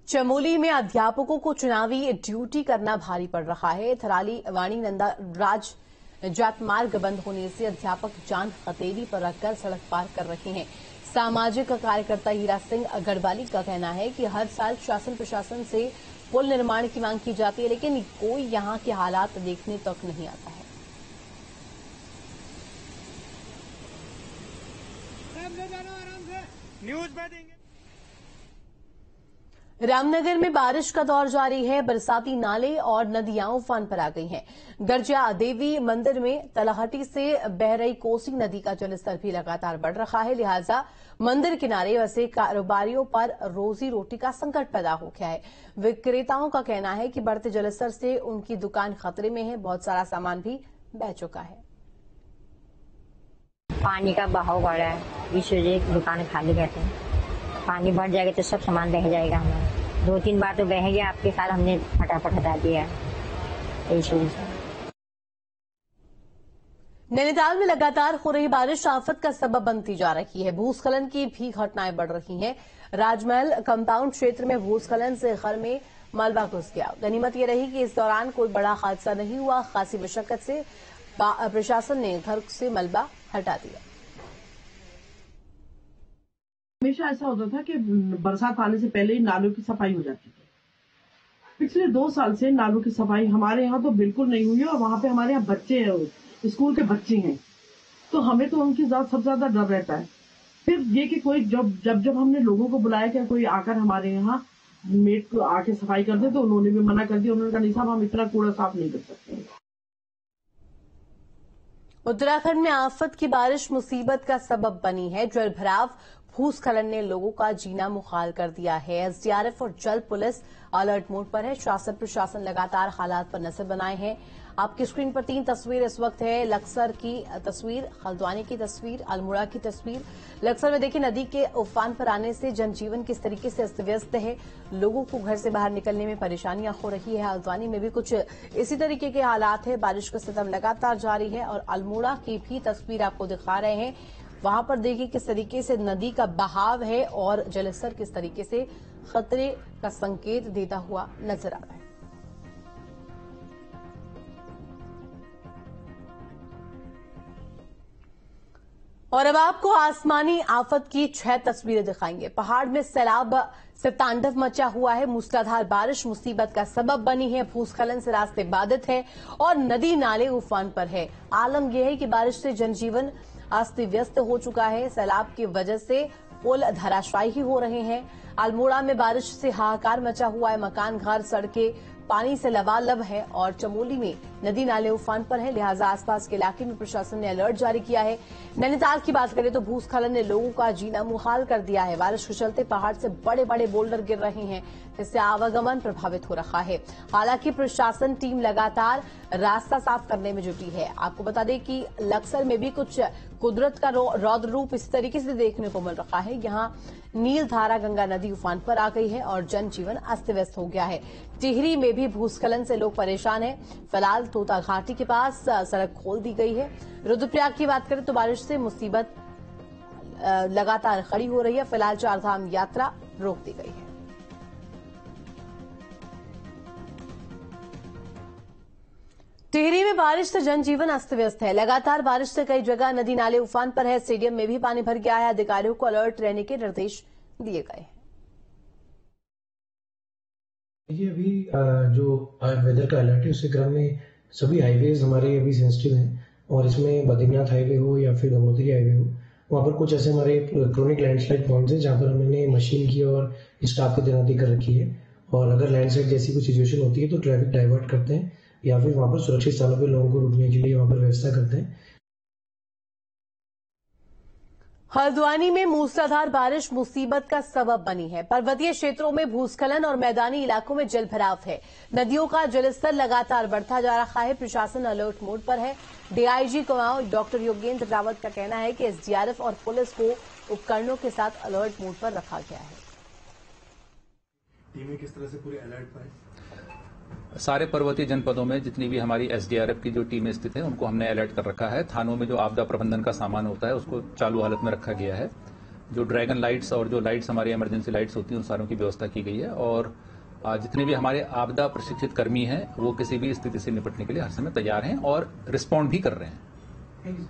चमोली में अध्यापकों को चुनावी ड्यूटी करना भारी पड़ रहा है। थराली वाणी नंदा राज जात मार्ग बंद होने से अध्यापक जान हथेली पर रखकर सड़क पार कर रहे हैं। सामाजिक कार्यकर्ता हीरा सिंह गढ़वाली का कहना है कि हर साल शासन प्रशासन से पुल निर्माण की मांग की जाती है, लेकिन कोई यहां के हालात देखने तक नहीं आता है। न्यूज में देंगे। रामनगर में बारिश का दौर जारी है। बरसाती नाले और नदियां उफान पर आ गई हैं। गर्जिया देवी मंदिर में तलहटी से बह रही कोसी नदी का जलस्तर भी लगातार बढ़ रहा है, लिहाजा मंदिर किनारे बसे कारोबारियों पर रोजी रोटी का संकट पैदा हो गया है। विक्रेताओं का कहना है कि बढ़ते जलस्तर से उनकी दुकान खतरे में है। बहुत सारा सामान भी बह चुका है। पानी का बहाव बढ़ा है, इस वजह दुकान खाली रहते हैं। पानी भर जाएगा तो सब सामान बह जाएगा। हमारा 2-3 बार तो बह गया, आपके साथ हमने फटाफट हटा दिया है। इस वजह से नैनीताल में लगातार हो रही बारिश आफत का सबब बनती जा रही है। भूस्खलन की भी घटनाएं बढ़ रही हैं। राजमहल कंपाउंड क्षेत्र में भूस्खलन से घर में मलबा घुस गया। गनीमत ये रही कि इस दौरान कोई बड़ा हादसा नहीं हुआ। खासी मशक्कत से प्रशासन ने घर से मलबा हटा दिया। हमेशा ऐसा होता था कि बरसात आने से पहले ही नालों की सफाई हो जाती थी। पिछले 2 साल से नालों की सफाई हमारे यहाँ तो बिल्कुल नहीं हुई है और वहाँ पे हमारे यहाँ बच्चे हैं, स्कूल के बच्चे हैं, तो हमें तो उनकी सबसे ज्यादा डर रहता है। फिर ये कि कोई जब हमने लोगों को बुलाया कि कोई आकर हमारे यहाँ मेट को आके सफाई कर दे, तो उन्होंने भी मना कर दिया। उन्होंने कहा नहीं साहब, हम इतना कूड़ा साफ नहीं कर सकते। उत्तराखंड में आफत की बारिश मुसीबत का सबब बनी है। जलभराव भूस्खलन ने लोगों का जीना मुहाल कर दिया है। एसडीआरएफ और जल पुलिस अलर्ट मोड पर है। शासन प्रशासन लगातार हालात पर नजर बनाए हैं। आपकी स्क्रीन पर 3 तस्वीर इस वक्त है। लक्सर की तस्वीर, हल्द्वानी की तस्वीर, अल्मोड़ा की तस्वीर। लक्सर में देखिए, नदी के उफान पर आने से जनजीवन किस तरीके से अस्त व्यस्त है। लोगों को घर से बाहर निकलने में परेशानियां हो रही है। हल्द्वानी में भी कुछ इसी तरीके के हालात है। बारिश का सितम लगातार जारी है और अल्मोड़ा की भी तस्वीर आपको दिखा रहे हैं। वहां पर देखिए किस तरीके से नदी का बहाव है और जलस्तर किस तरीके से खतरे का संकेत देता हुआ नजर आ रहा है। और अब आपको आसमानी आफत की 6 तस्वीरें दिखाएंगे। पहाड़ में सैलाब से तांडव मचा हुआ है। मूसलाधार बारिश मुसीबत का सबब बनी है। भूस्खलन से रास्ते बाधित है और नदी नाले उफान पर है। आलम यह है कि बारिश से जनजीवन अस्त व्यस्त हो चुका है। सैलाब की वजह से पुल धराशायी हो रहे हैं। अल्मोड़ा में बारिश से हाहाकार मचा हुआ है। मकान, घर, सड़कें पानी से लबालब है और चमोली में नदी नाले उफान पर है, लिहाजा आसपास के इलाके में प्रशासन ने अलर्ट जारी किया है। नैनीताल की बात करें तो भूस्खलन ने लोगों का जीना मुहाल कर दिया है। बारिश के चलते पहाड़ से बड़े बड़े बोल्डर गिर रहे हैं, जिससे आवागमन प्रभावित हो रहा है। हालांकि प्रशासन टीम लगातार रास्ता साफ करने में जुटी है। आपको बता दें कि लक्सर में भी कुछ कुदरत का रौद्र रूप इस तरीके से देखने को मिल रहा है। यहाँ नीलधारा गंगा नदी उफान पर आ गई है और जनजीवन अस्त व्यस्त हो गया है। टिहरी में भी भूस्खलन से लोग परेशान हैं। फिलहाल तोता घाटी के पास सड़क खोल दी गई है। रुद्रप्रयाग की बात करें तो बारिश से मुसीबत लगातार खड़ी हो रही है। फिलहाल 4 धाम यात्रा रोक दी गई है। टिहरी में बारिश से जनजीवन अस्त व्यस्त है। लगातार बारिश से कई जगह नदी नाले उफान पर है। स्टेडियम में भी पानी भर गया है। अधिकारियों को अलर्ट रहने के निर्देश दिए गए हैं। ये अभी जो वेदर का अलर्ट है, उसके क्रम में सभी हाईवेज हमारे अभी सेंसिटिव हैं और इसमें बद्रीनाथ हाईवे हो या फिर गंगोत्री हाईवे हो, वहाँ पर कुछ ऐसे हमारे क्रोनिक लैंडस्लाइड पॉइंट्स हैं जहाँ पर हमने मशीन की और स्टाफ की तैनाती कर रखी है। और अगर लैंडस्लाइड जैसी कुछ सिचुएशन होती है तो ट्रैफिक डाइवर्ट करते हैं या फिर वहाँ पर सुरक्षित स्थानों पर लोगों को रुकने के लिए वहाँ पर व्यवस्था करते हैं। हल्द्वानी में मूसलाधार बारिश मुसीबत का सबब बनी है। पर्वतीय क्षेत्रों में भूस्खलन और मैदानी इलाकों में जलभराव है। नदियों का जलस्तर लगातार बढ़ता जा रहा है। प्रशासन अलर्ट मोड पर है। डीआईजी कुमाऊं डॉक्टर योगेंद्र रावत का कहना है कि एसडीआरएफ और पुलिस को उपकरणों के साथ अलर्ट मोड पर रखा गया है। टीमें किस तरह से पूरे अलर्ट पर? सारे पर्वतीय जनपदों में जितनी भी हमारी एसडीआरएफ की जो टीमें स्थित हैं उनको हमने अलर्ट कर रखा है। थानों में जो आपदा प्रबंधन का सामान होता है उसको चालू हालत में रखा गया है। जो ड्रैगन लाइट्स और जो लाइट्स हमारी इमरजेंसी लाइट्स होती हैं उन सारों की व्यवस्था की गई है और जितने भी हमारे आपदा प्रशिक्षित कर्मी हैं वो किसी भी स्थिति से निपटने के लिए हर समय तैयार हैं और रिस्पॉन्ड भी कर रहे हैं।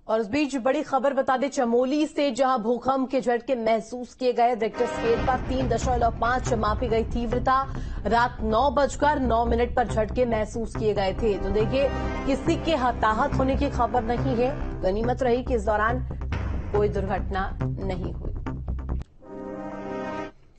और इस बीच बड़ी खबर बता दें चमोली से, जहां भूकंप के झटके महसूस किए गए। रिक्टर स्केल पर 3.5 मापी गई तीव्रता। रात 9:09 पर झटके महसूस किए गए थे। तो देखिए, किसी के हताहत होने की खबर नहीं है। गनीमत रही कि इस दौरान कोई दुर्घटना नहीं हुई।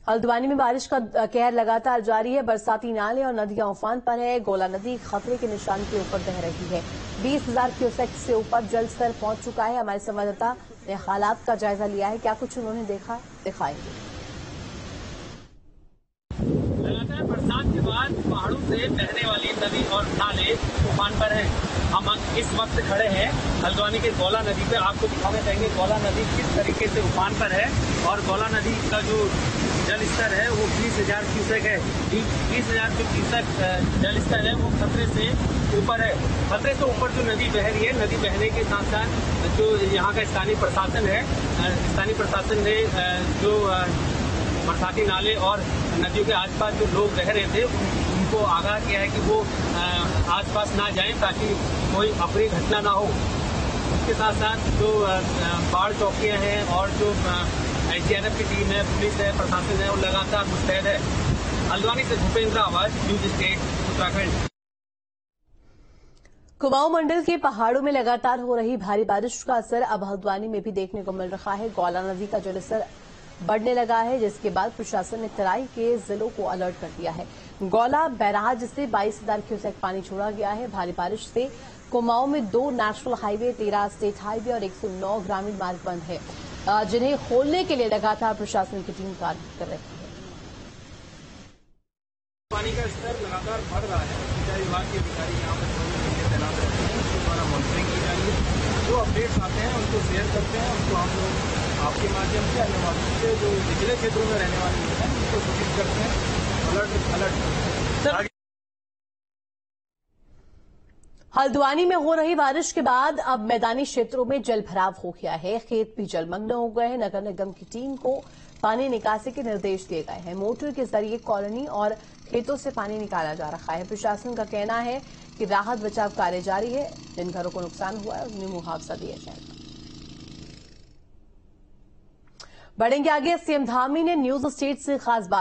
हल्द्वानी में बारिश का कहर लगातार जारी है। बरसाती नाले और नदियां उफान पर है। गोला नदी खतरे के निशान के ऊपर बह रही है। 20,000 क्यूसेक से ऊपर जल स्तर पहुंच चुका है। हमारे संवाददाता ने हालात का जायजा लिया है। क्या कुछ उन्होंने देखा, दिखाएंगे। लगातार बरसात के बाद पहाड़ों से बहने वाली नदी और नाले उफान पर हैं। हम इस वक्त खड़े हैं हल्द्वानी के गोला नदी पे। आपको दिखाना चाहेंगे गोला नदी किस तरीके से उफान पर है और गोला नदी का जो जल स्तर है वो 20,000 क्यूसेक है। 20,000 जो क्यूसेक जल स्तर है वो खतरे से ऊपर है। खतरे से ऊपर जो नदी बह रही है, नदी बहने के साथ साथ जो यहाँ का स्थानीय प्रशासन है, स्थानीय प्रशासन ने जो बरसाती नाले और नदियों के आसपास जो लोग रह रहे थे उनको आगाह किया है कि वो आसपास ना जाएं ताकि कोई अप्रिय घटना ना हो। इसके साथ साथ जो बाढ़ चौकियां हैं और जो एसडीआरएफ की टीम है, पुलिस है, प्रशासन है, वो लगातार मुस्तैद है। हल्द्वानी से भूपेंद्र आवाज, न्यूज स्टेट, उत्तराखंड। कुमाऊं मंडल के पहाड़ों में लगातार हो रही भारी बारिश का असर अब हल्द्वानी में भी देखने को मिल रहा है। गौला नदी का जलस्तर बढ़ने लगा है, जिसके बाद प्रशासन ने तराई के जिलों को अलर्ट कर दिया है। गौला बैराज से 22,000 क्यूसेक पानी छोड़ा गया है। भारी बारिश से कुमाऊं में 2 नेशनल हाईवे, 13 स्टेट हाईवे और 109 ग्रामीण मार्ग बंद है, जिन्हें खोलने के लिए लगातार प्रशासन की टीम कार्य कर रही है। पानी का स्तर लगातार बढ़ रहा है। सिंचाई विभाग के अधिकारी यहाँ पर तैनात रहते हैं, उनके द्वारा मॉनिटरिंग की जा रही है। जो अपडेट्स आते हैं उनको शेयर करते हैं, उनको हम लोग आपके माध्यम से अन्य माध्यम से जो निचले क्षेत्रों में रहने वाले लोग हैं उनको सूचित करते हैं, अलर्ट। हल्द्वानी में हो रही बारिश के बाद अब मैदानी क्षेत्रों में जल भराव हो गया है। खेत भी जलमग्न हो गए हैं। नगर निगम की टीम को पानी निकासी के निर्देश दिए गए हैं। मोटर के जरिए कॉलोनी और खेतों से पानी निकाला जा रहा है। प्रशासन का कहना है कि राहत बचाव कार्य जारी है। जिन घरों को नुकसान हुआ है उन्हें मुआवजा दिया जाएगा। बढ़ेंगे आगे। सीएम धामी ने न्यूज स्टेट से खास बात